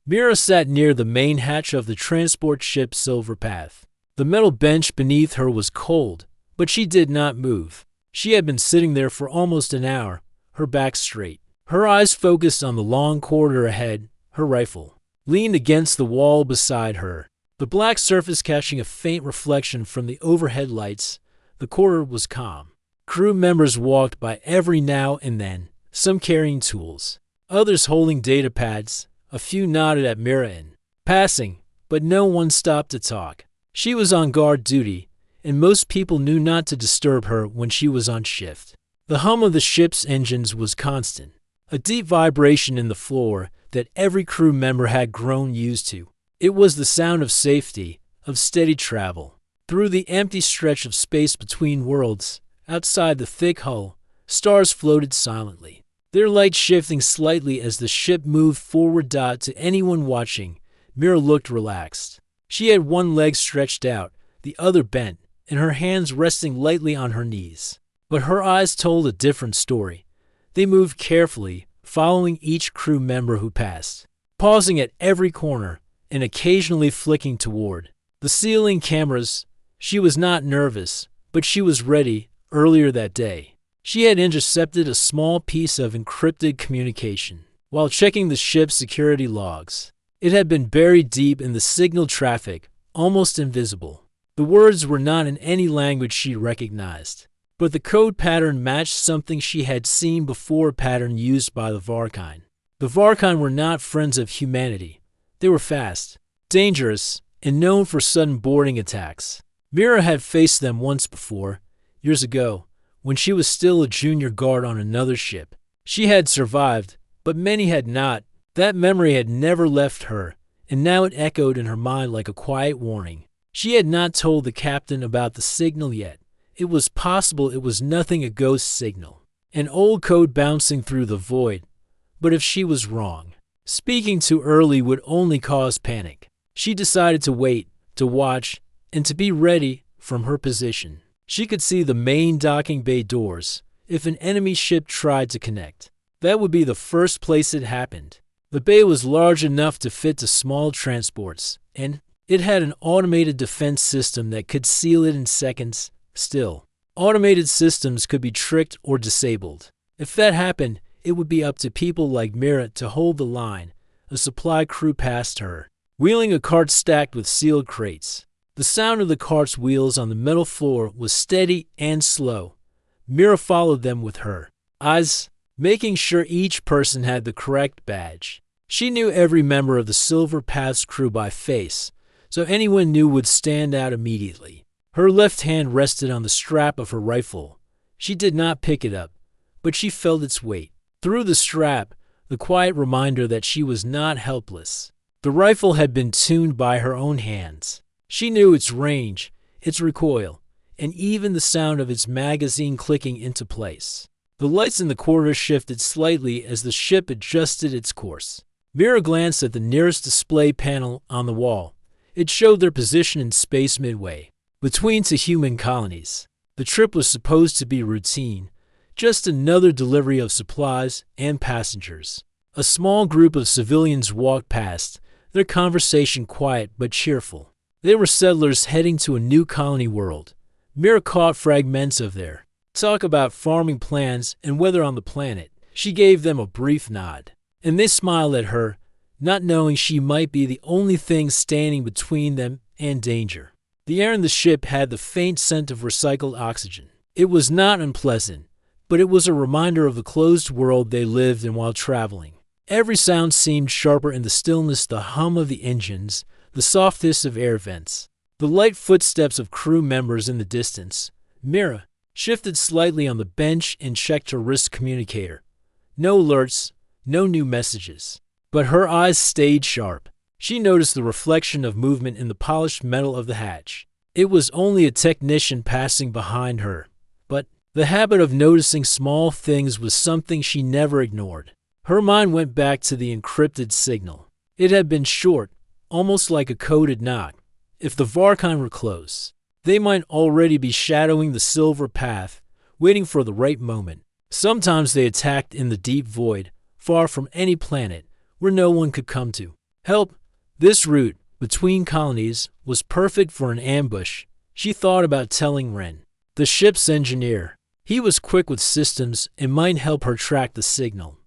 Mira sat near the main hatch of the transport ship Silver Path. The metal bench beneath her was cold, but she did not move. She had been sitting there for almost an hour, her back straight. Her eyes focused on the long corridor ahead, her rifle leaned against the wall beside her, the black surface catching a faint reflection from the overhead lights. The corridor was calm. Crew members walked by every now and then, some carrying tools, others holding data pads. A few nodded at Mira in passing, but no one stopped to talk. She was on guard duty, and most people knew not to disturb her when she was on shift. The hum of the ship's engines was constant, a deep vibration in the floor that every crew member had grown used to. It was the sound of safety, of steady travel. Through the empty stretch of space between worlds, outside the thick hull, stars floated silently, their light shifting slightly as the ship moved forward. To anyone watching, Mira looked relaxed. She had one leg stretched out, the other bent, and her hands resting lightly on her knees. But her eyes told a different story. They moved carefully, following each crew member who passed, pausing at every corner and occasionally flicking toward the ceiling cameras. She was not nervous, but she was ready. Earlier that day, she had intercepted a small piece of encrypted communication while checking the ship's security logs. It had been buried deep in the signal traffic, almost invisible. The words were not in any language she recognized, but the code pattern matched something she had seen before, a pattern used by the Varkine. The Varkine were not friends of humanity. They were fast, dangerous, and known for sudden boarding attacks. Mira had faced them once before, years ago, when she was still a junior guard on another ship. She had survived, but many had not. That memory had never left her, and now it echoed in her mind like a quiet warning. She had not told the captain about the signal yet. It was possible it was nothing, a ghost signal, an old code bouncing through the void. But if she was wrong, speaking too early would only cause panic. She decided to wait, to watch, and to be ready. From her position, she could see the main docking bay doors. If an enemy ship tried to connect, that would be the first place it happened. The bay was large enough to fit the small transports, and it had an automated defense system that could seal it in seconds. Still, automated systems could be tricked or disabled. If that happened, it would be up to people like Mira to hold the line. A supply crew passed her, wheeling a cart stacked with sealed crates. The sound of the cart's wheels on the metal floor was steady and slow. Mira followed them with her eyes, making sure each person had the correct badge. She knew every member of the Silver Path's crew by face, so anyone new would stand out immediately. Her left hand rested on the strap of her rifle. She did not pick it up, but she felt its weight. Through the strap, the quiet reminder that she was not helpless. The rifle had been tuned by her own hands. She knew its range, its recoil, and even the sound of its magazine clicking into place. The lights in the corridor shifted slightly as the ship adjusted its course. Mira glanced at the nearest display panel on the wall. It showed their position in space midway between two human colonies. The trip was supposed to be routine, just another delivery of supplies and passengers. A small group of civilians walked past, their conversation quiet but cheerful. They were settlers heading to a new colony world. Mira caught fragments of their talk about farming plans and weather on the planet. She gave them a brief nod, and they smiled at her, not knowing she might be the only thing standing between them and danger. The air in the ship had the faint scent of recycled oxygen. It was not unpleasant, but it was a reminder of the closed world they lived in while traveling. Every sound seemed sharper in the stillness, the hum of the engines, the soft hiss of air vents, the light footsteps of crew members in the distance. Mira shifted slightly on the bench and checked her wrist communicator. No alerts, no new messages. But her eyes stayed sharp. She noticed the reflection of movement in the polished metal of the hatch. It was only a technician passing behind her, but the habit of noticing small things was something she never ignored. Her mind went back to the encrypted signal. It had been short, almost like a coded knock. If the Varkine were close, they might already be shadowing the Silver Path, waiting for the right moment. Sometimes they attacked in the deep void, far from any planet, where no one could come to. Help! This route, between colonies, was perfect for an ambush. She thought about telling Wren, the ship's engineer. He was quick with systems and might help her track the signal.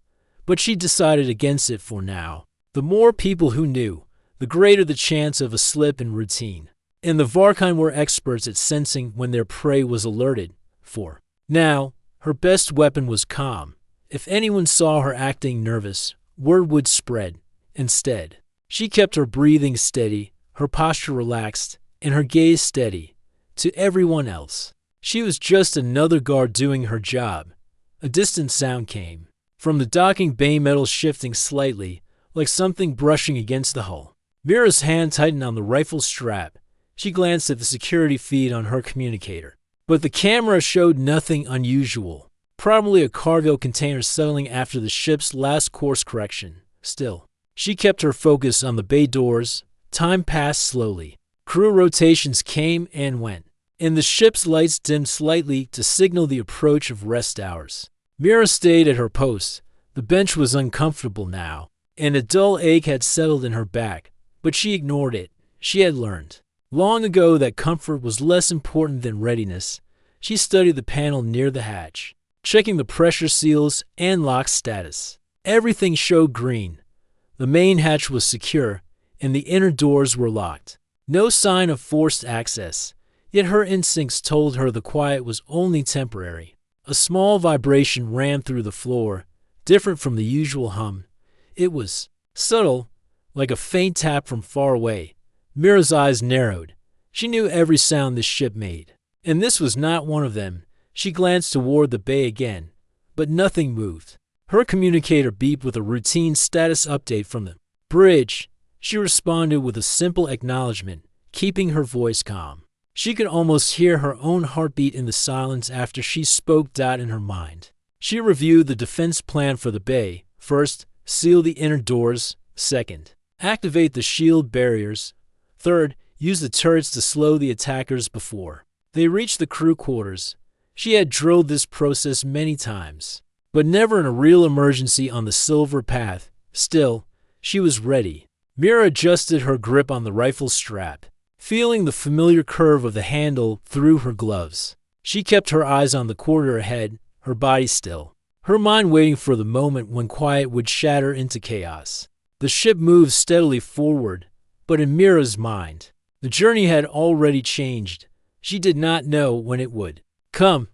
But she decided against it for now. The more people who knew, the greater the chance of a slip in routine. And the Varkine were experts at sensing when their prey was alerted. For now, her best weapon was calm. If anyone saw her acting nervous, word would spread. Instead, she kept her breathing steady, her posture relaxed, and her gaze steady. To everyone else, she was just another guard doing her job. A distant sound came from the docking bay, metal shifting slightly, like something brushing against the hull. Mira's hand tightened on the rifle strap. She glanced at the security feed on her communicator. But the camera showed nothing unusual. Probably a cargo container settling after the ship's last course correction. Still, she kept her focus on the bay doors. Time passed slowly. Crew rotations came and went, and the ship's lights dimmed slightly to signal the approach of rest hours. Mira stayed at her post. The bench was uncomfortable now, and a dull ache had settled in her back, but she ignored it. She had learned long ago that comfort was less important than readiness. She studied the panel near the hatch, checking the pressure seals and lock status. Everything showed green. The main hatch was secure, and the inner doors were locked. No sign of forced access, yet her instincts told her the quiet was only temporary. A small vibration ran through the floor, different from the usual hum. It was subtle, like a faint tap from far away. Mira's eyes narrowed. She knew every sound this ship made, and this was not one of them. She glanced toward the bay again, but nothing moved. Her communicator beeped with a routine status update from the bridge. She responded with a simple acknowledgement, keeping her voice calm. She could almost hear her own heartbeat in the silence after she spoke. In her mind, she reviewed the defense plan for the bay. First, seal the inner doors. Second, activate the shield barriers. Third, use the turrets to slow the attackers before they reached the crew quarters. She had drilled this process many times, but never in a real emergency on the Silver Path. Still, she was ready. Mira adjusted her grip on the rifle strap, feeling the familiar curve of the handle through her gloves. She kept her eyes on the quarter ahead, her body still, her mind waiting for the moment when quiet would shatter into chaos. The ship moved steadily forward, but in Mira's mind, the journey had already changed. She did not know when it would come,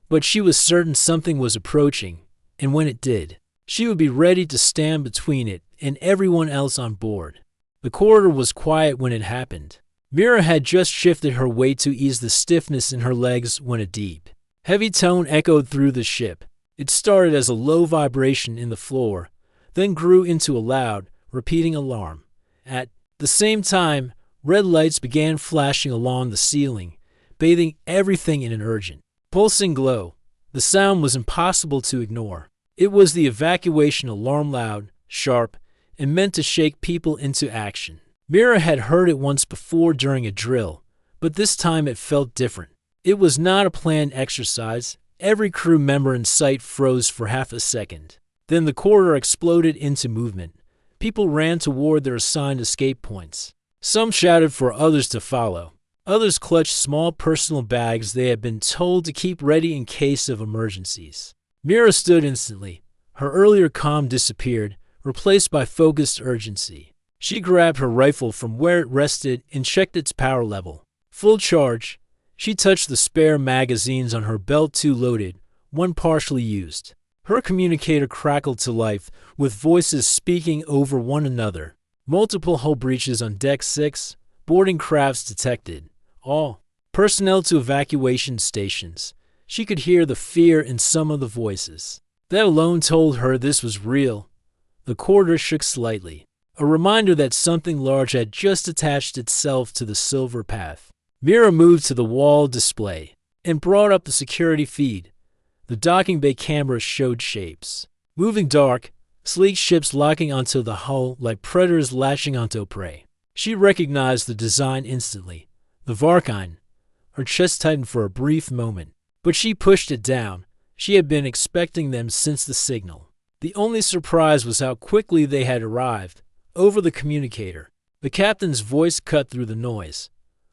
but she was certain something was approaching, and when it did, she would be ready to stand between it and everyone else on board. The corridor was quiet when it happened. Mira had just shifted her weight to ease the stiffness in her legs when a deep, heavy tone echoed through the ship. It started as a low vibration in the floor, then grew into a loud, repeating alarm. At the same time, red lights began flashing along the ceiling, bathing everything in an urgent, pulsing glow. The sound was impossible to ignore. It was the evacuation alarm, loud, sharp, and meant to shake people into action. Mira had heard it once before during a drill, but this time it felt different. It was not a planned exercise. Every crew member in sight froze for half a second. Then the corridor exploded into movement. People ran toward their assigned escape points. Some shouted for others to follow. Others clutched small personal bags they had been told to keep ready in case of emergencies. Mira stood instantly. Her earlier calm disappeared, replaced by focused urgency. She grabbed her rifle from where it rested and checked its power level. Full charge. She touched the spare magazines on her belt, two loaded, one partially used. Her communicator crackled to life, with voices speaking over one another. Multiple hull breaches on Deck 6, boarding crafts detected. All personnel to evacuation stations. She could hear the fear in some of the voices. That alone told her this was real. The corridor shook slightly, a reminder that something large had just attached itself to the Silver Path. Mira moved to the wall display and brought up the security feed. The docking bay cameras showed shapes, moving dark, sleek ships locking onto the hull like predators latching onto prey. She recognized the design instantly. The Varkine. Her chest tightened for a brief moment, but she pushed it down. She had been expecting them since the signal. The only surprise was how quickly they had arrived. over the communicator. The captain's voice cut through the noise.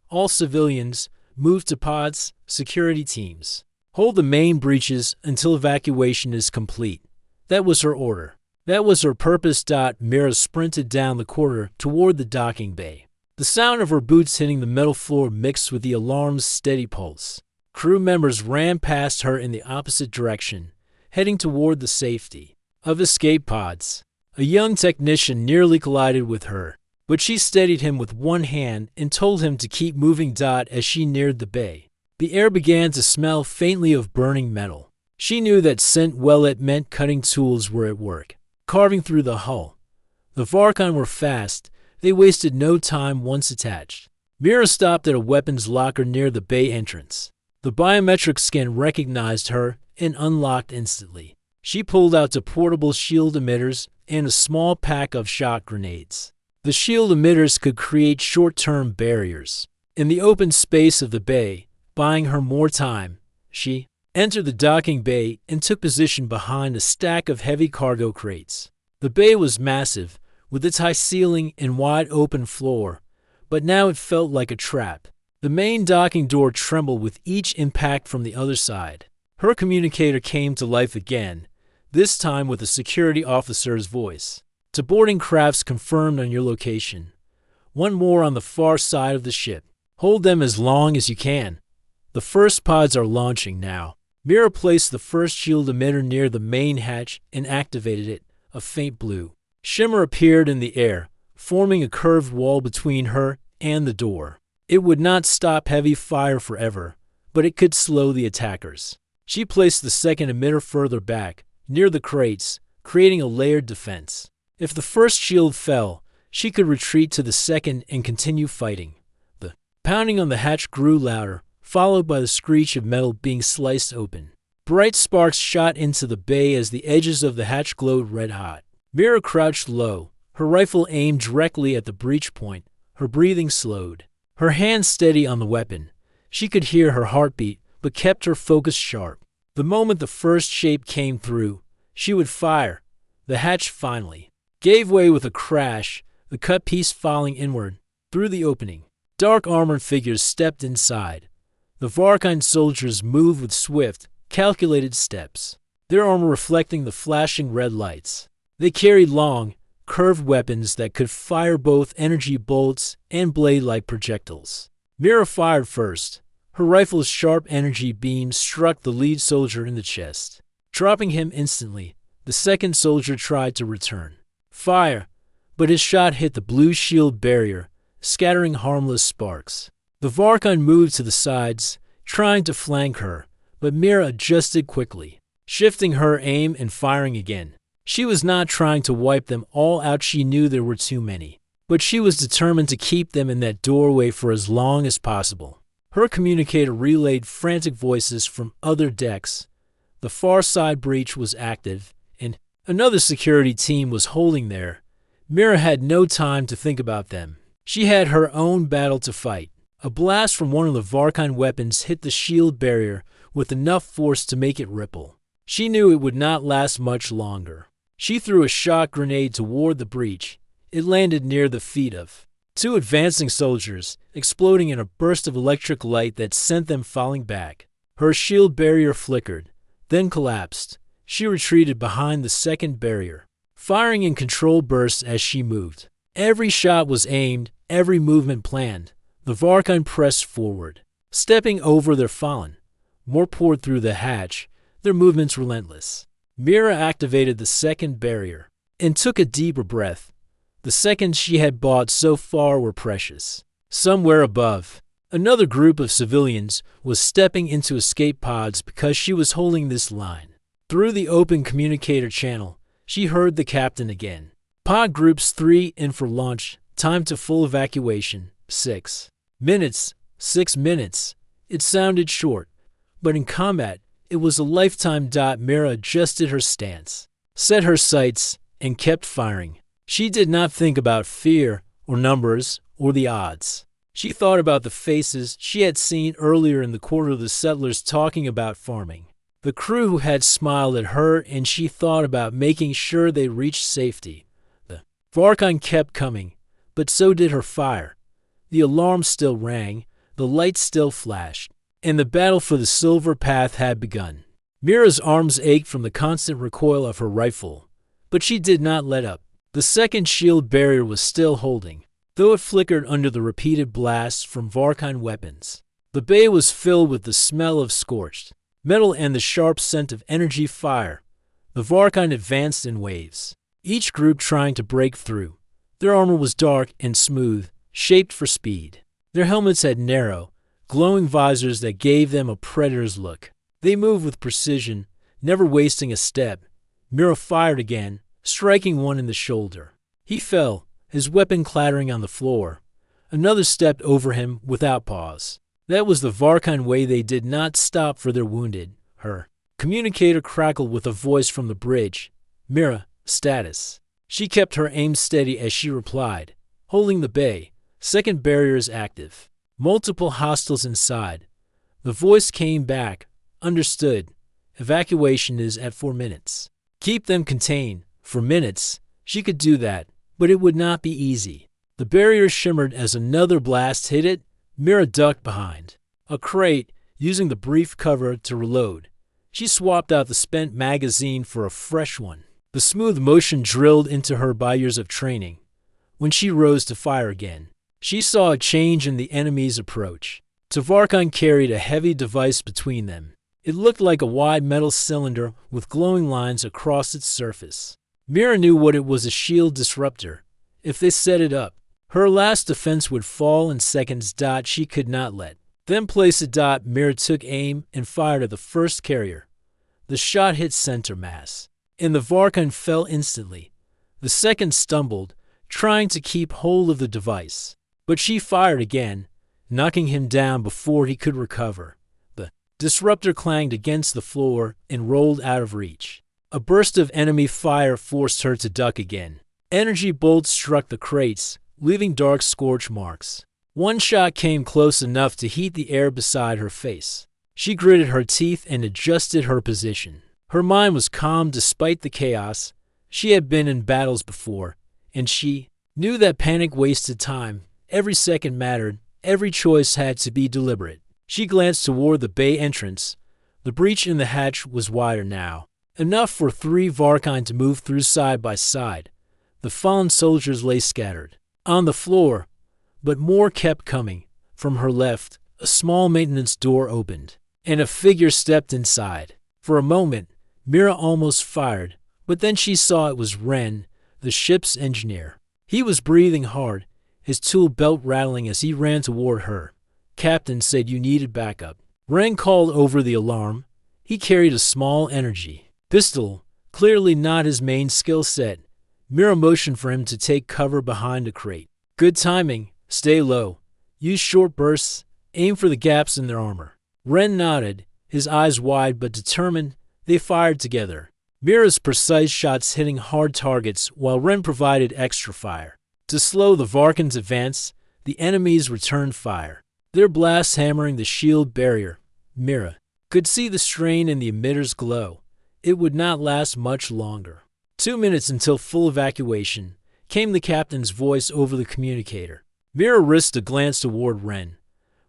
All civilians, move to pods, security teams. Hold the main breaches until evacuation is complete. That was her order. That was her purpose. Mira sprinted down the corridor toward the docking bay. The sound of her boots hitting the metal floor mixed with the alarm's steady pulse. Crew members ran past her in the opposite direction, heading toward the safety of escape pods. A young technician nearly collided with her, but she steadied him with one hand and told him to keep moving. As she neared the bay, the air began to smell faintly of burning metal. She knew that scent. Well, it meant cutting tools were at work, carving through the hull. The Varkon were fast. They wasted no time once attached. Mira stopped at a weapons locker near the bay entrance. The biometric scan recognized her and unlocked instantly. She pulled out two portable shield emitters and a small pack of shock grenades. The shield emitters could create short-term barriers. In the open space of the bay, buying her more time, she entered the docking bay and took position behind a stack of heavy cargo crates. The bay was massive, with its high ceiling and wide open floor, but now it felt like a trap. The main docking door trembled with each impact from the other side. Her communicator came to life again, this time with a security officer's voice. To boarding crafts confirmed on your location. One more on the far side of the ship. Hold them as long as you can. The first pods are launching now. Mira placed the first shield emitter near the main hatch and activated it. A faint blue shimmer appeared in the air, forming a curved wall between her and the door. It would not stop heavy fire forever, but it could slow the attackers. She placed the second emitter further back, near the crates, creating a layered defense. If the first shield fell, she could retreat to the second and continue fighting. The pounding on the hatch grew louder, followed by the screech of metal being sliced open. Bright sparks shot into the bay as the edges of the hatch glowed red-hot. Mira crouched low, her rifle aimed directly at the breach point. Her breathing slowed, her hands steady on the weapon. She could hear her heartbeat, but kept her focus sharp. The moment the first shape came through, she would fire. The hatch finally gave way with a crash, the cut piece falling inward through the opening. Dark armored figures stepped inside. The Varkine soldiers moved with swift, calculated steps, their armor reflecting the flashing red lights. They carried long, curved weapons that could fire both energy bolts and blade-like projectiles. Mira fired first. Her rifle's sharp energy beam struck the lead soldier in the chest, dropping him instantly. The second soldier tried to return fire, but his shot hit the blue shield barrier, scattering harmless sparks. The Varkon moved to the sides, trying to flank her, but Mira adjusted quickly, shifting her aim and firing again. She was not trying to wipe them all out. She knew there were too many, but she was determined to keep them in that doorway for as long as possible. Her communicator relayed frantic voices from other decks. The far side breach was active, and another security team was holding there. Mira had no time to think about them. She had her own battle to fight. A blast from one of the Varkine weapons hit the shield barrier with enough force to make it ripple. She knew it would not last much longer. She threw a shock grenade toward the breach. It landed near the feet of two advancing soldiers, exploding in a burst of electric light that sent them falling back. Her shield barrier flickered, then collapsed. She retreated behind the second barrier, firing in controlled bursts as she moved. Every shot was aimed, every movement planned. The Varkine pressed forward, stepping over their fallen. More poured through the hatch, their movements relentless. Mira activated the second barrier and took a deeper breath. The seconds she had bought so far were precious. Somewhere above, another group of civilians was stepping into escape pods because she was holding this line. Through the open communicator channel, she heard the captain again. Pod groups 3 in for launch, time to full evacuation, 6 minutes, 6 minutes. It sounded short, but in combat, it was a lifetime. Mira adjusted her stance, set her sights, and kept firing. She did not think about fear or numbers or the odds. She thought about the faces she had seen earlier in the corridor, the settlers talking about farming. The crew who had smiled at her, and she thought about making sure they reached safety. The Varkon kept coming, but so did her fire. The alarm still rang, the lights still flashed, and the battle for the silver path had begun. Mira's arms ached from the constant recoil of her rifle, but she did not let up. The second shield barrier was still holding, though it flickered under the repeated blasts from Varkon weapons. The bay was filled with the smell of scorched metal and the sharp scent of energy fire. The Varkon advanced in waves, each group trying to break through. Their armor was dark and smooth, shaped for speed. Their helmets had narrow, glowing visors that gave them a predator's look. They moved with precision, never wasting a step. Mira fired again, striking one in the shoulder. He fell, his weapon clattering on the floor. Another stepped over him without pause. That was the Varkon way. They did not stop for their wounded. Her communicator crackled with a voice from the bridge. Mira, status. She kept her aim steady as she replied, holding the bay. Second barrier is active. Multiple hostiles inside. The voice came back. Understood. Evacuation is at 4 minutes. Keep them contained. For minutes. She could do that, but it would not be easy. The barrier shimmered as another blast hit it. Mira ducked behind a crate, using the brief cover to reload. She swapped out the spent magazine for a fresh one. The smooth motion drilled into her by years of training. When she rose to fire again, she saw a change in the enemy's approach. Varkon carried a heavy device between them. It looked like a wide metal cylinder with glowing lines across its surface. Mira knew what it was: a shield disruptor. If they set it up, her last defense would fall in seconds. She could not let them place it. Mira took aim and fired at the first carrier. The shot hit center mass, and the Varkon fell instantly. The second stumbled, trying to keep hold of the device, but she fired again, knocking him down before he could recover. The disruptor clanged against the floor and rolled out of reach. A burst of enemy fire forced her to duck again. Energy bolts struck the crates, leaving dark scorch marks. One shot came close enough to heat the air beside her face. She gritted her teeth and adjusted her position. Her mind was calm despite the chaos. She had been in battles before, and she knew that panic wasted time. Every second mattered. Every choice had to be deliberate. She glanced toward the bay entrance. The breach in the hatch was wider now, enough for 3 Varkon to move through side by side. The fallen soldiers lay scattered on the floor, but more kept coming. From her left, a small maintenance door opened, and a figure stepped inside. For a moment, Mira almost fired, but then she saw it was Ren, the ship's engineer. He was breathing hard, his tool belt rattling as he ran toward her. Captain said you needed backup. Ren called over the alarm. He carried a small energy pistol, clearly not his main skill set. Mira motioned for him to take cover behind a crate. Good timing. Stay low. Use short bursts. Aim for the gaps in their armor. Ren nodded, his eyes wide but determined. They fired together. Mira's precise shots hitting hard targets while Ren provided extra fire. To slow the Varkon's advance, the enemies returned fire, their blasts hammering the shield barrier. Mira could see the strain in the emitter's glow. It would not last much longer. 2 minutes until full evacuation, came the captain's voice over the communicator. Mira risked a glance toward Ren.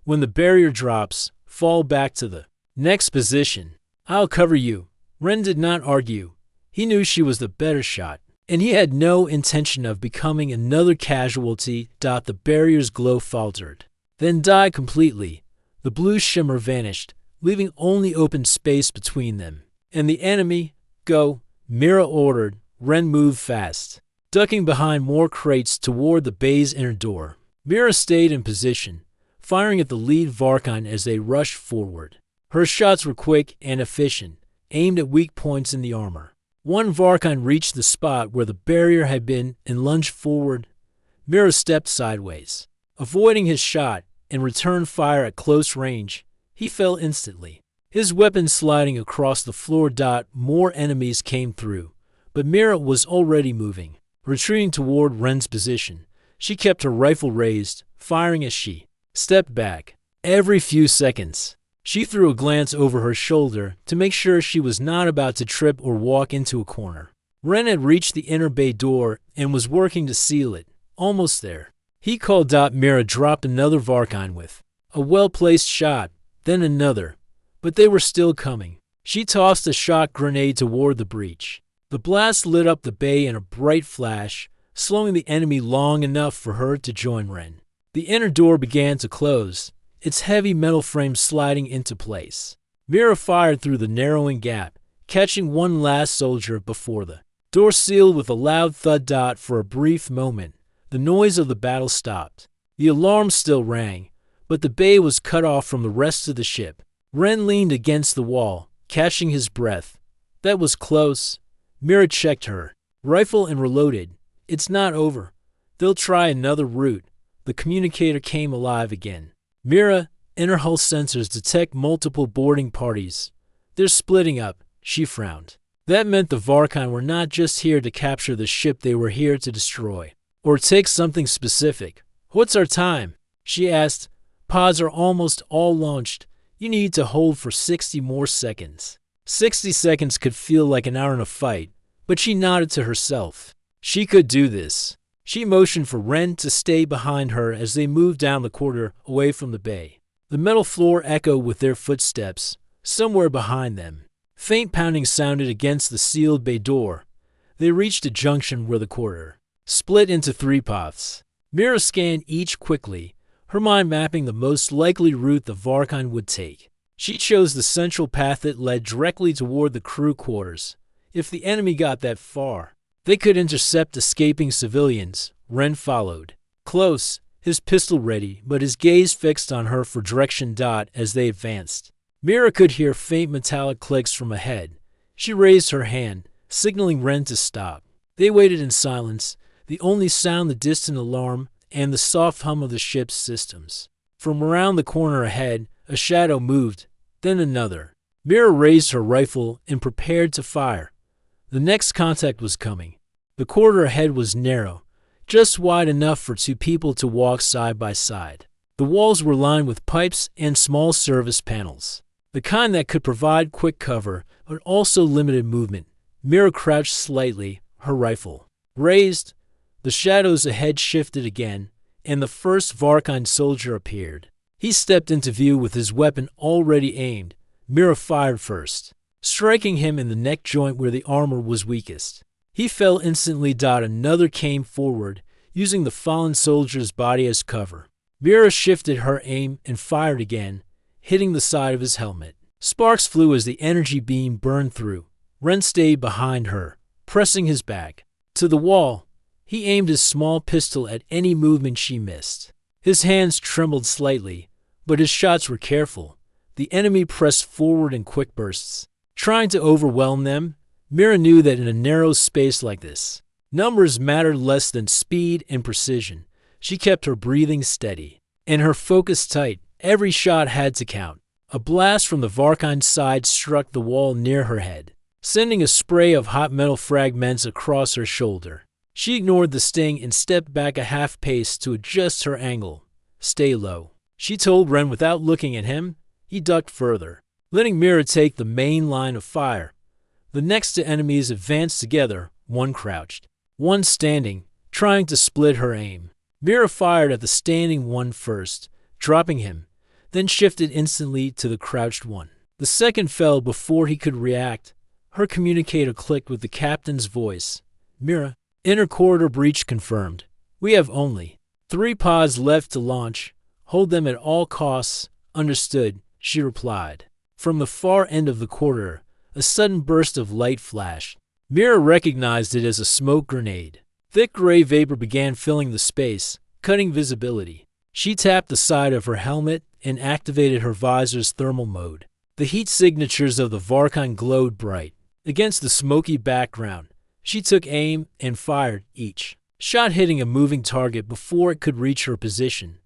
When the barrier drops, fall back to the next position. I'll cover you. Ren did not argue. He knew she was the better shot, and he had no intention of becoming another casualty. The barrier's glow faltered, then died completely. The blue shimmer vanished, leaving only open space between them. And the enemy, go, Mira ordered. Ren moved fast, ducking behind more crates toward the bay's inner door. Mira stayed in position, firing at the lead Varkon as they rushed forward. Her shots were quick and efficient, aimed at weak points in the armor. One Varkon reached the spot where the barrier had been and lunged forward. Mira stepped sideways, avoiding his shot, and returned fire at close range. He fell instantly, his weapon sliding across the floor. More enemies came through, but Mira was already moving, retreating toward Ren's position. She kept her rifle raised, firing as she stepped back. Every few seconds, she threw a glance over her shoulder to make sure she was not about to trip or walk into a corner. Ren had reached the inner bay door and was working to seal it. Almost there. He called out. Mira dropped another Varkine with a well-placed shot, then another, but they were still coming. She tossed a shock grenade toward the breach. The blast lit up the bay in a bright flash, slowing the enemy long enough for her to join Ren. The inner door began to close, its heavy metal frame sliding into place. Mira fired through the narrowing gap, catching one last soldier before the door sealed with a loud thud. For a brief moment, the noise of the battle stopped. The alarm still rang, but the bay was cut off from the rest of the ship. Ren leaned against the wall, catching his breath. That was close. Mira checked her rifle and reloaded. It's not over. They'll try another route. The communicator came alive again. Mira, inner hull sensors detect multiple boarding parties. They're splitting up, she frowned. That meant the Varkine were not just here to capture the ship, they were here to destroy. Or take something specific. What's our time? She asked. Pods are almost all launched. You need to hold for 60 more seconds. 60 seconds could feel like an hour in a fight, but she nodded to herself. She could do this. She motioned for Ren to stay behind her as they moved down the corridor away from the bay. The metal floor echoed with their footsteps, somewhere behind them. Faint pounding sounded against the sealed bay door. They reached a junction where the corridor split into 3 paths. Mira scanned each quickly, her mind mapping the most likely route the Varkine would take. She chose the central path that led directly toward the crew quarters. If the enemy got that far, they could intercept escaping civilians. Ren followed. Close, his pistol ready, but his gaze fixed on her for direction. As they advanced, Mira could hear faint metallic clicks from ahead. She raised her hand, signaling Ren to stop. They waited in silence, the only sound the distant alarm and the soft hum of the ship's systems. From around the corner ahead, a shadow moved, then another. Mira raised her rifle and prepared to fire. The next contact was coming. The corridor ahead was narrow, just wide enough for 2 people to walk side by side. The walls were lined with pipes and small service panels, the kind that could provide quick cover but also limited movement. Mira crouched slightly, her rifle raised. The shadows ahead shifted again, and the first Varkine soldier appeared. He stepped into view with his weapon already aimed. Mira fired first, striking him in the neck joint where the armor was weakest. He fell instantly. Another came forward, using the fallen soldier's body as cover. Mira shifted her aim and fired again, hitting the side of his helmet. Sparks flew as the energy beam burned through. Ren stayed behind her, pressing his back to the wall. He aimed his small pistol at any movement she missed. His hands trembled slightly, but his shots were careful. The enemy pressed forward in quick bursts, trying to overwhelm them. Mira knew that in a narrow space like this, numbers mattered less than speed and precision. She kept her breathing steady and her focus tight. Every shot had to count. A blast from the Varkine's side struck the wall near her head, sending a spray of hot metal fragments across her shoulder. She ignored the sting and stepped back a half pace to adjust her angle. Stay low, she told Ren without looking at him. He ducked further, letting Mira take the main line of fire. The next 2 enemies advanced together, one crouched, one standing, trying to split her aim. Mira fired at the standing one first, dropping him, then shifted instantly to the crouched one. The second fell before he could react. Her communicator clicked with the captain's voice. Mira, inner corridor breach confirmed. We have only 3 pods left to launch. Hold them at all costs. Understood, she replied. From the far end of the corridor, a sudden burst of light flashed. Mira recognized it as a smoke grenade. Thick gray vapor began filling the space, cutting visibility. She tapped the side of her helmet and activated her visor's thermal mode. The heat signatures of the Varkine glowed bright against the smoky background. She took aim and fired, each shot hitting a moving target before it could reach her position.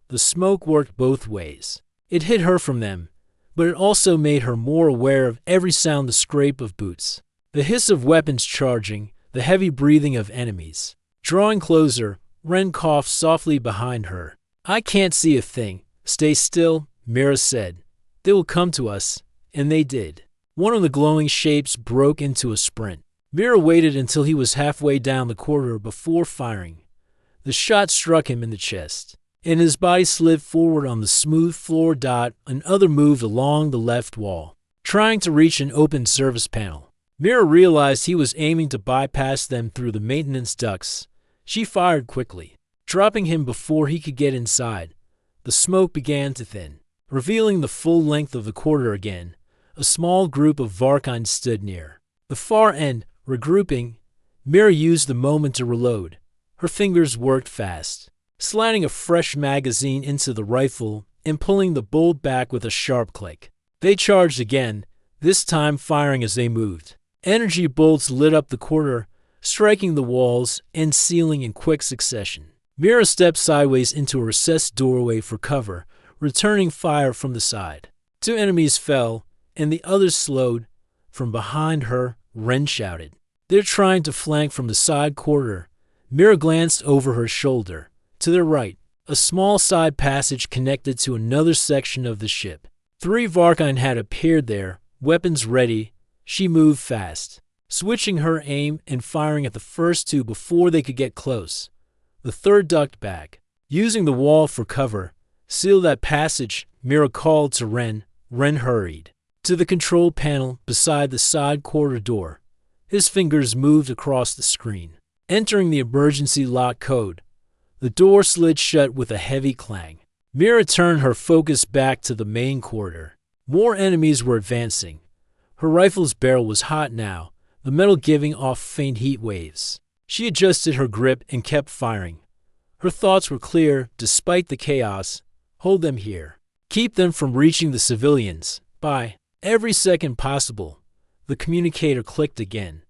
The smoke worked both ways. It hid her from them, but it also made her more aware of every sound: the scrape of boots, the hiss of weapons charging, the heavy breathing of enemies. Drawing closer, Ren coughed softly behind her. I can't see a thing. Stay still, Mira said. They will come to us, and they did. One of the glowing shapes broke into a sprint. Mira waited until he was halfway down the corridor before firing. The shot struck him in the chest, and his body slid forward on the smooth floor. Another moved along the left wall, trying to reach an open service panel. Mira realized he was aiming to bypass them through the maintenance ducts. She fired quickly, dropping him before he could get inside. The smoke began to thin, revealing the full length of the corridor again. A small group of Varkine stood near the far end, regrouping. Mira used the moment to reload. Her fingers worked fast, sliding a fresh magazine into the rifle and pulling the bolt back with a sharp click. They charged again, this time firing as they moved. Energy bolts lit up the corridor, striking the walls and ceiling in quick succession. Mira stepped sideways into a recessed doorway for cover, returning fire from the side. 2 enemies fell, and the others slowed. From behind her, Ren shouted, "They're trying to flank from the side corridor." Mira glanced over her shoulder. To their right, a small side passage connected to another section of the ship. 3 Varkine had appeared there, weapons ready. She moved fast, switching her aim and firing at the first 2 before they could get close. The third ducked back, using the wall for cover. "Seal that passage," Mira called to Ren. Ren hurried to the control panel beside the side corridor door. His fingers moved across the screen, entering the emergency lock code. The door slid shut with a heavy clang. Mira turned her focus back to the main corridor. More enemies were advancing. Her rifle's barrel was hot now, the metal giving off faint heat waves. She adjusted her grip and kept firing. Her thoughts were clear despite the chaos. Hold them here. Keep them from reaching the civilians. By every second possible. The communicator clicked again.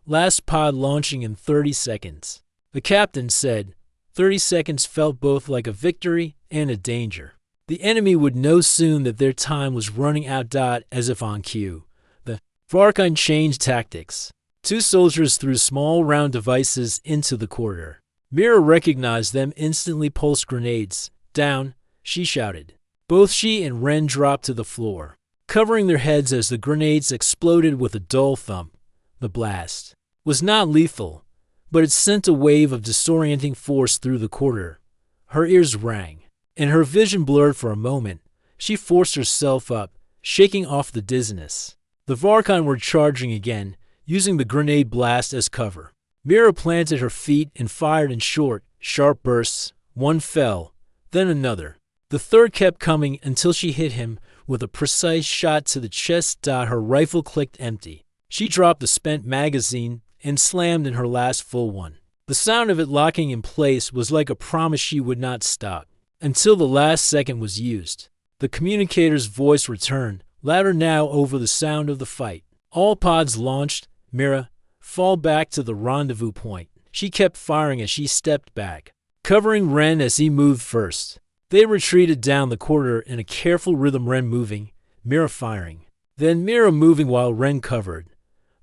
Last pod launching in 30 seconds. The captain said. 30 seconds felt both like a victory and a danger. The enemy would know soon that their time was running out. As if on cue, the Varkine changed tactics. 2 soldiers threw small round devices into the corridor. Mira recognized them instantly. Pulse grenades. Down, she shouted. Both she and Ren dropped to the floor, covering their heads as the grenades exploded with a dull thump. The blast was not lethal, but it sent a wave of disorienting force through the corridor. Her ears rang, and her vision blurred for a moment. She forced herself up, shaking off the dizziness. The Varkine were charging again, using the grenade blast as cover. Mira planted her feet and fired in short, sharp bursts. 1 fell, then another. The third kept coming until she hit him with a precise shot to the chest. Her rifle clicked empty. She dropped the spent magazine and slammed in her last full one. The sound of it locking in place was like a promise she would not stop until the last second was used. The communicator's voice returned, louder now over the sound of the fight. All pods launched. Mira, fall back to the rendezvous point. She kept firing as she stepped back, covering Ren as he moved first. They retreated down the corridor in a careful rhythm, Ren moving, Mira firing. Then Mira moving while Ren covered.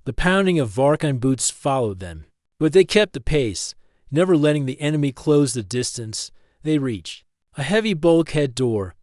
The pounding of Varkine boots followed them, but they kept the pace, never letting the enemy close the distance. They reached a heavy bulkhead door.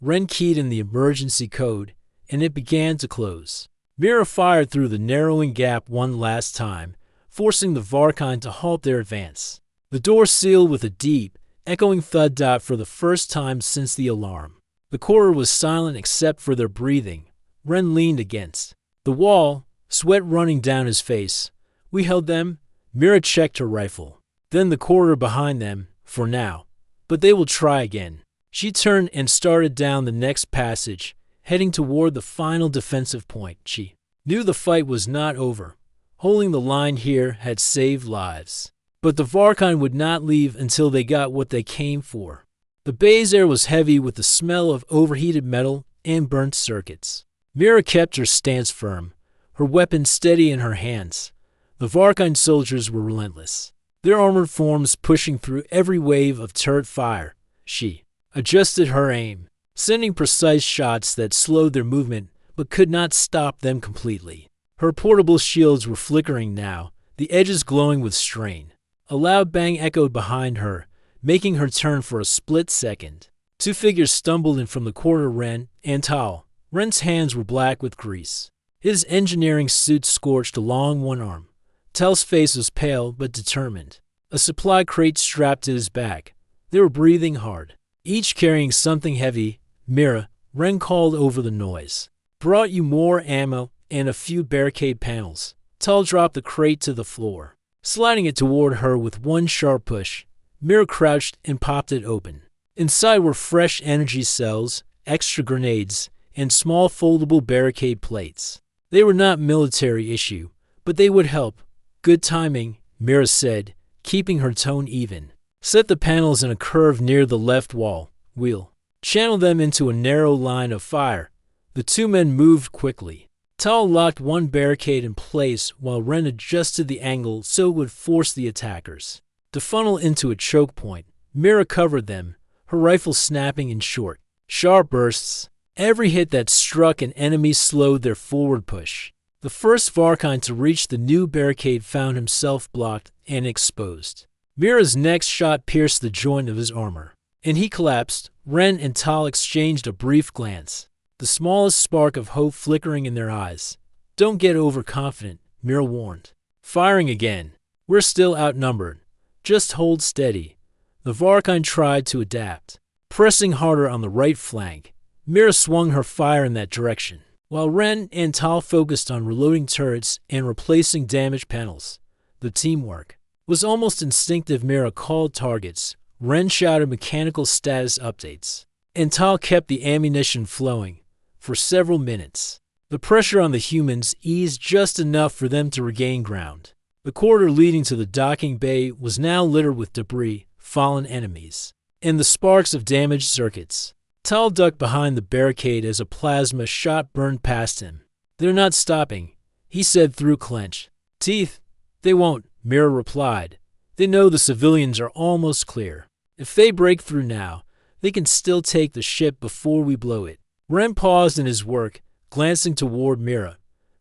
Ren keyed in the emergency code, and it began to close. Mira fired through the narrowing gap one last time, forcing the Varkine to halt their advance. The door sealed with a deep, echoing thud. For the first time since the alarm, the corridor was silent except for their breathing. Ren leaned against the wall, sweat running down his face. "We held them." Mira checked her rifle. "Then the corridor behind them, for now. But they will try again." She turned and started down the next passage, heading toward the final defensive point. She knew the fight was not over. Holding the line here had saved lives. But the Varkine would not leave until they got what they came for. The base air was heavy with the smell of overheated metal and burnt circuits. Mira kept her stance firm, her weapon steady in her hands. The Varkine soldiers were relentless, their armored forms pushing through every wave of turret fire. She adjusted her aim, sending precise shots that slowed their movement but could not stop them completely. Her portable shields were flickering now, the edges glowing with strain. A loud bang echoed behind her, making her turn for a split second. 2 figures stumbled in from the corridor. Ren and Tal. Ren's hands were black with grease. His engineering suit scorched along one arm. Tal's face was pale but determined. A supply crate strapped to his back. They were breathing hard, each carrying something heavy. Mira, Ren called over the noise. Brought you more ammo and a few barricade panels. Tal dropped the crate to the floor, sliding it toward her with one sharp push. Mira crouched and popped it open. Inside were fresh energy cells, extra grenades, and small foldable barricade plates. They were not military issue, but they would help. Good timing, Mira said, keeping her tone even. Set the panels in a curve near the left wall. We'll channel them into a narrow line of fire. The two men moved quickly. Tal locked one barricade in place while Ren adjusted the angle so it would force the attackers to funnel into a choke point. Mira covered them, her rifle snapping in short, sharp bursts. Every hit that struck an enemy slowed their forward push. The first Varkine to reach the new barricade found himself blocked and exposed. Mira's next shot pierced the joint of his armor, and he collapsed. Ren and Tal exchanged a brief glance, the smallest spark of hope flickering in their eyes. Don't get overconfident, Mira warned. Firing again. We're still outnumbered. Just hold steady. The Varkine tried to adapt, pressing harder on the right flank. Mira swung her fire in that direction, while Ren and Tal focused on reloading turrets and replacing damaged panels. The teamwork was almost instinctive. Mira called targets. Ren shouted mechanical status updates, and Tal kept the ammunition flowing. For several minutes, the pressure on the humans eased just enough for them to regain ground. The corridor leading to the docking bay was now littered with debris, fallen enemies, and the sparks of damaged circuits. Tal ducked behind the barricade as a plasma shot burned past him. They're not stopping, he said through clenched teeth. They won't, Mira replied. They know the civilians are almost clear. If they break through now, they can still take the ship before we blow it. Ren paused in his work, glancing toward Mira.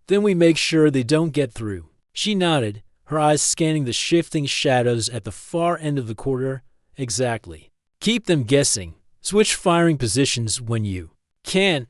Then we make sure they don't get through. She nodded, her eyes scanning the shifting shadows at the far end of the corridor. Exactly. Keep them guessing. Switch firing positions when you can.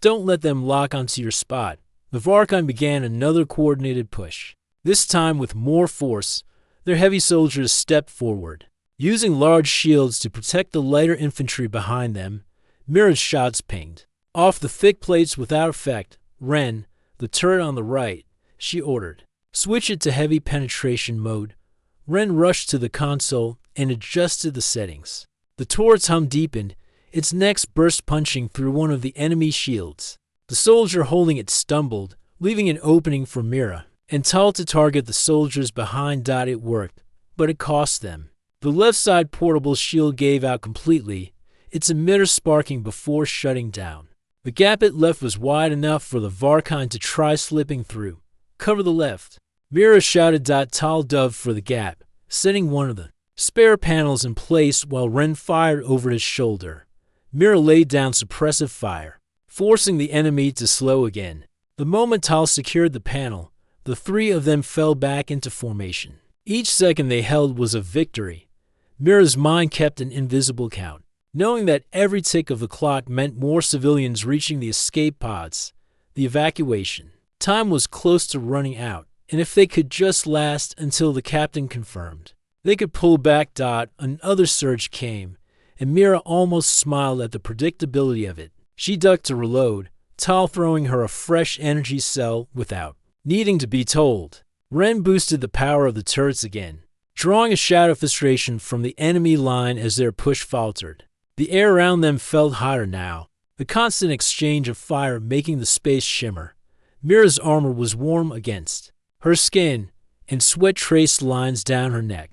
Don't let them lock onto your spot. The Varkine began another coordinated push. This time with more force, their heavy soldiers stepped forward, using large shields to protect the lighter infantry behind them. Mira's shots pinged off the thick plates without effect. Ren, the turret on the right, she ordered. Switch it to heavy penetration mode. Ren rushed to the console and adjusted the settings. The turret's hum deepened, its next burst punching through one of the enemy shields. The soldier holding it stumbled, leaving an opening for Mira and Tal to target the soldiers behind. It worked, but it cost them. The left side portable shield gave out completely, its emitter sparking before shutting down. The gap it left was wide enough for the Varkine to try slipping through. Cover the left, Mira shouted. Tal dove for the gap, setting one of the spare panels in place while Ren fired over his shoulder. Mira laid down suppressive fire, forcing the enemy to slow again. The moment Tal secured the panel, the three of them fell back into formation. Each second they held was a victory. Mira's mind kept an invisible count, knowing that every tick of the clock meant more civilians reaching the escape pods. The evacuation time was close to running out, and if they could just last until the captain confirmed, they could pull back. Another surge came, and Mira almost smiled at the predictability of it. She ducked to reload, Tal throwing her a fresh energy cell without needing to be told. Ren boosted the power of the turrets again, drawing a shout of frustration from the enemy line as their push faltered. The air around them felt hotter now, the constant exchange of fire making the space shimmer. Mira's armor was warm against her skin, and sweat traced lines down her neck.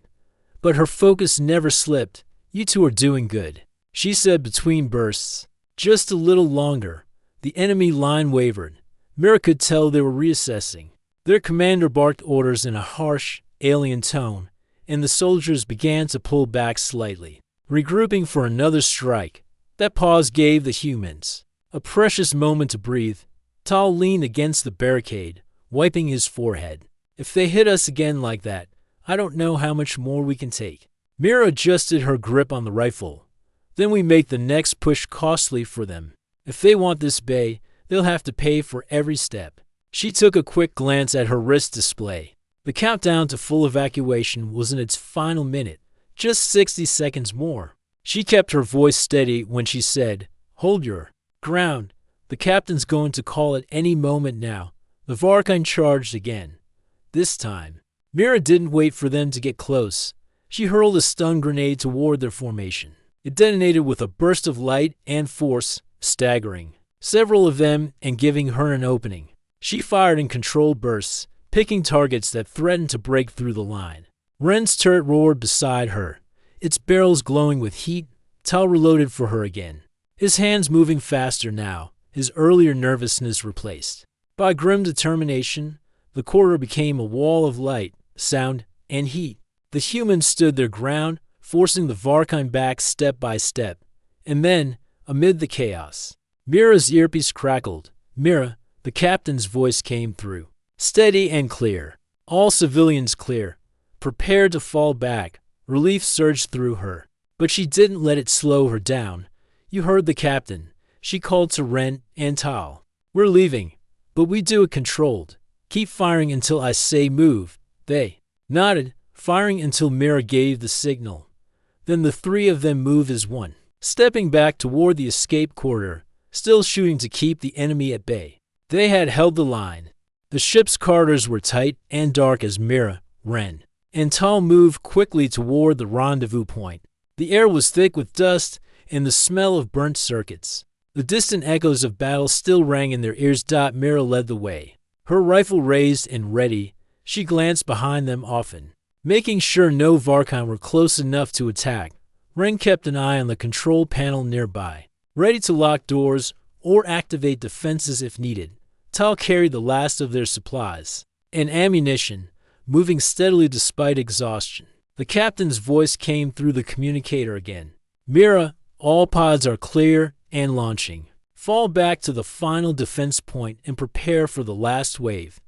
But her focus never slipped. You two are doing good, she said between bursts. Just a little longer. The enemy line wavered. Mira could tell they were reassessing. Their commander barked orders in a harsh, alien tone, and the soldiers began to pull back slightly, regrouping for another strike. That pause gave the humans a precious moment to breathe. Tal leaned against the barricade, wiping his forehead. If they hit us again like that, I don't know how much more we can take. Mira adjusted her grip on the rifle. Then we make the next push costly for them. If they want this bay, they'll have to pay for every step. She took a quick glance at her wrist display. The countdown to full evacuation was in its final minute, just 60 seconds more. She kept her voice steady when she said, "Hold your ground. The captain's going to call at any moment now." The Varkine charged again. This time, Mira didn't wait for them to get close. She hurled a stun grenade toward their formation. It detonated with a burst of light and force, staggering several of them and giving her an opening. She fired in controlled bursts, picking targets that threatened to break through the line. Ren's turret roared beside her, its barrels glowing with heat. Tal reloaded for her again, his hands moving faster now, his earlier nervousness replaced by grim determination. The corridor became a wall of light, sound, and heat. The humans stood their ground, forcing the Varkine back step by step. And then, amid the chaos, Mira's earpiece crackled. "Mira," the captain's voice came through, steady and clear. "All civilians clear. Prepare to fall back." Relief surged through her, but she didn't let it slow her down. "You heard the captain." She called to Ren and Tal. "We're leaving, but we do it controlled. Keep firing until I say move." They nodded, firing until Mira gave the signal. Then the three of them moved as one, stepping back toward the escape corridor, still shooting to keep the enemy at bay. They had held the line. The ship's corridors were tight and dark as Mira, Ren, and Tal moved quickly toward the rendezvous point. The air was thick with dust and the smell of burnt circuits. The distant echoes of battle still rang in their ears. Mira led the way, her rifle raised and ready. She glanced behind them often, making sure no Varkine were close enough to attack. Ren kept an eye on the control panel nearby, ready to lock doors or activate defenses if needed. Tal carried the last of their supplies and ammunition, moving steadily despite exhaustion. The captain's voice came through the communicator again. "Mira, all pods are clear and launching. Fall back to the final defense point and prepare for the last wave."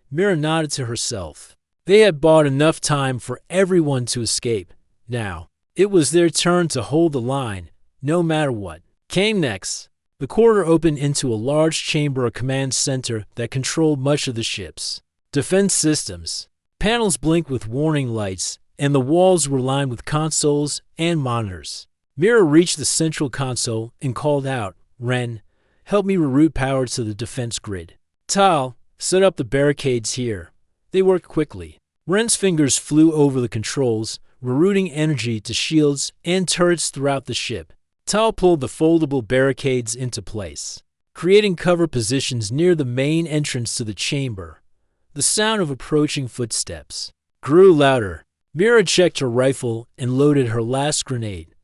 Mira nodded to herself. They had bought enough time for everyone to escape. Now, it was their turn to hold the line, no matter what came next. The corridor opened into a large chamber, a command center that controlled much of the ship's defense systems. Panels blinked with warning lights, and the walls were lined with consoles and monitors. Mira reached the central console and called out, "Ren, help me reroute power to the defense grid." "Tal, set up the barricades here." They worked quickly. Ren's fingers flew over the controls, rerouting energy to shields and turrets throughout the ship. Tal pulled the foldable barricades into place, creating cover positions near the main entrance to the chamber. The sound of approaching footsteps grew louder. Mira checked her rifle and loaded her last grenade.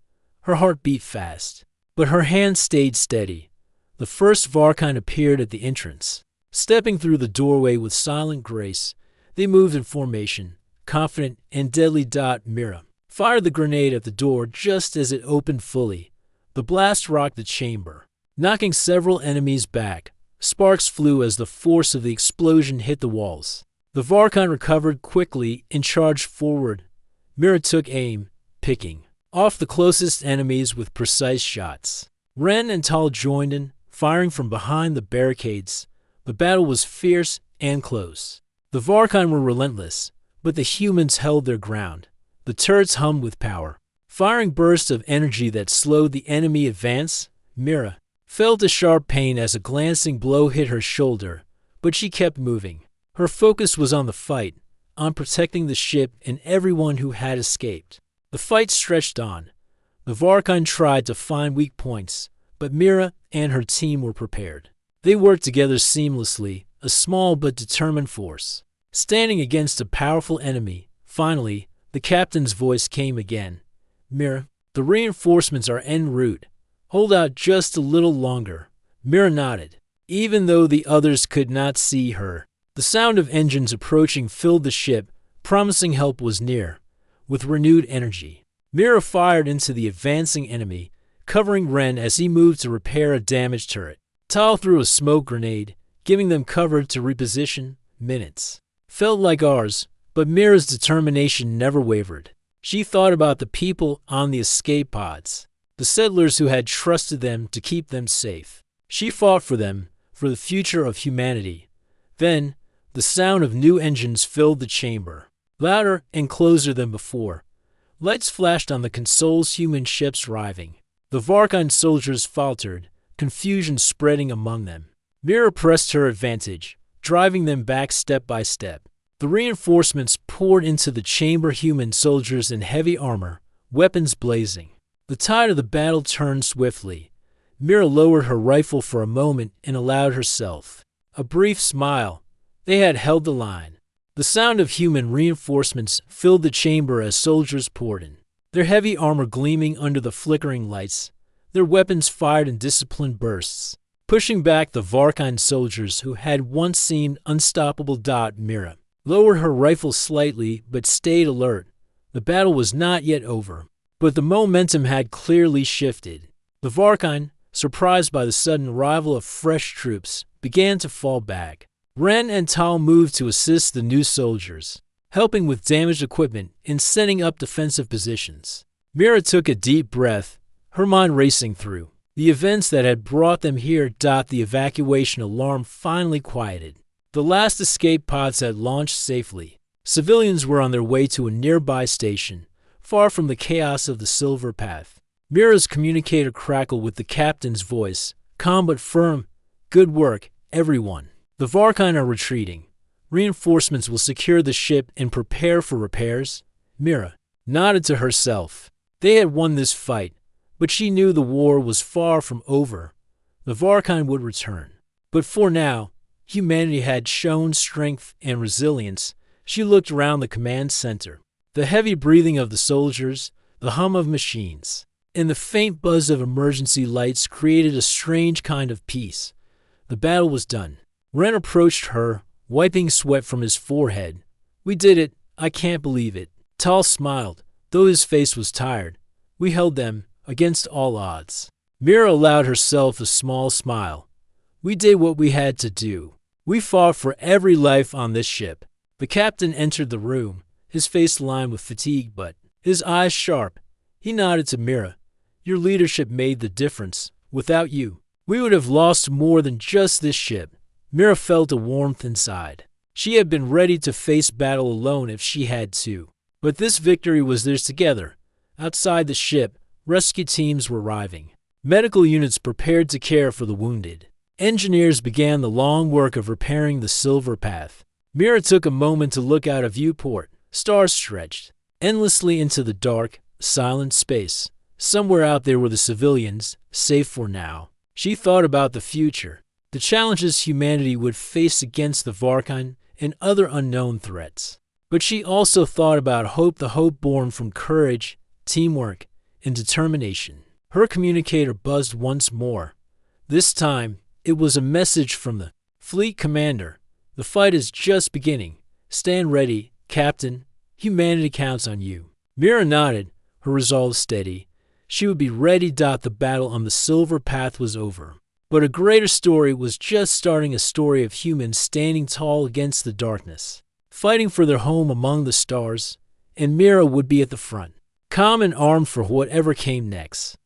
Her heart beat fast, but her hand stayed steady. The first Varkine appeared at the entrance. Stepping through the doorway with silent grace, they moved in formation, confident and deadly. Mira fired the grenade at the door just as it opened fully. The blast rocked the chamber, knocking several enemies back. Sparks flew as the force of the explosion hit the walls. The Varkine recovered quickly and charged forward. Mira took aim, picking off the closest enemies with precise shots. Ren and Tal joined in, firing from behind the barricades. The battle was fierce and close. The Varkine were relentless, but the humans held their ground. The turrets hummed with power, firing bursts of energy that slowed the enemy advance. Mira felt a sharp pain as a glancing blow hit her shoulder, but she kept moving. Her focus was on the fight, on protecting the ship and everyone who had escaped. The fight stretched on. The Varkine tried to find weak points, but Mira and her team were prepared. They worked together seamlessly, a small but determined force, standing against a powerful enemy. Finally, the captain's voice came again. "Mira, the reinforcements are en route. Hold out just a little longer." Mira nodded, even though the others could not see her. The sound of engines approaching filled the ship, promising help was near. With renewed energy, Mira fired into the advancing enemy, covering Ren as he moved to repair a damaged turret. Tal threw a smoke grenade, giving them cover to reposition. Minutes felt like hours, but Mira's determination never wavered. She thought about the people on the escape pods, the settlers who had trusted them to keep them safe. She fought for them, for the future of humanity. Then, The sound of new engines filled the chamber, louder and closer than before. Lights flashed on the console's human ships arriving. The Varkine soldiers faltered, confusion spreading among them. Mira pressed her advantage, driving them back step by step. The reinforcements poured into the chamber, human soldiers in heavy armor, weapons blazing. The tide of the battle turned swiftly. Mira lowered her rifle for a moment and allowed herself a brief smile. They had held the line. The sound of human reinforcements filled the chamber as soldiers poured in, their heavy armor gleaming under the flickering lights, their weapons fired in disciplined bursts, pushing back the Varkine soldiers who had once seemed unstoppable. Mira lowered her rifle slightly but stayed alert. The battle was not yet over, but the momentum had clearly shifted. The Varkine, surprised by the sudden arrival of fresh troops, began to fall back. Ren and Tal moved to assist the new soldiers, helping with damaged equipment and setting up defensive positions. Mira took a deep breath, her mind racing through the events that had brought them here. The evacuation alarm finally quieted. The last escape pods had launched safely. Civilians were on their way to a nearby station, far from the chaos of the Silver Path. Mira's communicator crackled with the captain's voice, calm but firm. "Good work, everyone. The Varkine are retreating. Reinforcements will secure the ship and prepare for repairs." Mira nodded to herself. They had won this fight, but she knew the war was far from over. The Varkine would return. But for now, humanity had shown strength and resilience. She looked around the command center. The heavy breathing of the soldiers, the hum of machines, and the faint buzz of emergency lights created a strange kind of peace. The battle was done. Ren approached her, wiping sweat from his forehead. "We did it. I can't believe it." Tal smiled, though his face was tired. "We held them, against all odds." Mira allowed herself a small smile. "We did what we had to do. We fought for every life on this ship." The captain entered the room, his face lined with fatigue but his eyes sharp. He nodded to Mira. "Your leadership made the difference. Without you, we would have lost more than just this ship." Mira felt a warmth inside. She had been ready to face battle alone if she had to. But this victory was theirs together. Outside the ship, rescue teams were arriving. Medical units prepared to care for the wounded. Engineers began the long work of repairing the Silver Path. Mira took a moment to look out a viewport. Stars stretched endlessly into the dark, silent space. Somewhere out there were the civilians, safe for now. She thought about the future, the challenges humanity would face against the Varkine and other unknown threats. But she also thought about hope, the hope born from courage, teamwork, and determination. Her communicator buzzed once more. This time, it was a message from the fleet commander. "The fight is just beginning. Stand ready, Captain. Humanity counts on you." Mira nodded, her resolve steady. She would be ready. The battle on the Silver Path was over. But a greater story was just starting, a story of humans standing tall against the darkness, fighting for their home among the stars, and Mira would be at the front, calm and armed for whatever came next.